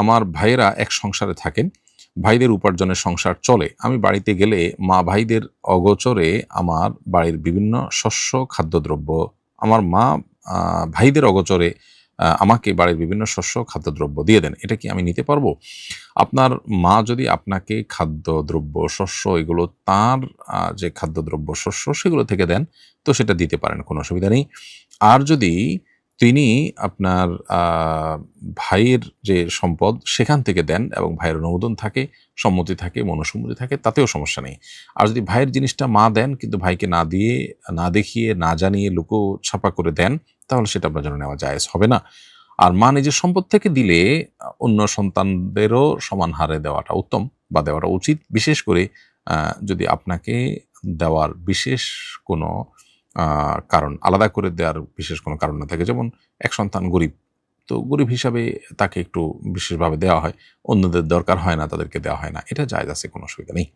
আমার ভাইয়েরা এক সংসারে থাকেন, ভাইদের উপার্জনের সংসার চলে। আমি বাড়িতে গেলে মা ভাইদের অগোচরে আমার বাড়ির বিভিন্ন শস্য, খাদ্যদ্রব্য আমার মা ভাইদের অগোচরে আমাকে বাড়ির বিভিন্ন শস্য, খাদ্যদ্রব্য দিয়ে দেন। এটা কি আমি নিতে পারবো? আপনার মা যদি আপনাকে খাদ্যদ্রব্য, শস্য এগুলো তাঁর যে খাদ্যদ্রব্য, শস্য সেগুলো থেকে দেন, তো সেটা দিতে পারেন, কোনো অসুবিধা নেই। আর যদি তিনি আপনার ভাইয়ের যে সম্পদ সেখান থেকে দেন এবং ভাইয়ের অনুমোদন থাকে, সম্মতি থাকে, মনঃসম্মতি থাকে, তাতেও সমস্যা নেই। আর যদি ভাইয়ের জিনিসটা মা দেন কিন্তু ভাইকে না দিয়ে, না দেখিয়ে, না জানিয়ে লুকোছাপা করে দেন, তাহলে সেটা আপনার জন্য নেওয়া জায়েজ হবে না। আর মা নিজের সম্পদ থেকে দিলে অন্য সন্তানদেরও সমান হারে দেওয়াটা উত্তম বা দেওয়াটা উচিত। বিশেষ করে যদি আপনাকে দেওয়ার বিশেষ কোনো কারণ, আলাদা করে দেওয়ার বিশেষ কোনো কারণ না থাকে। যেমন এক সন্তান গরিব, তো গরিব হিসাবে তাকে একটু বিশেষভাবে দেওয়া হয়। অন্যদের দরকার হয় না, তাদেরকে দেওয়া হয় না। এটা জায়েজ আছে, কোনো অসুবিধা নেই।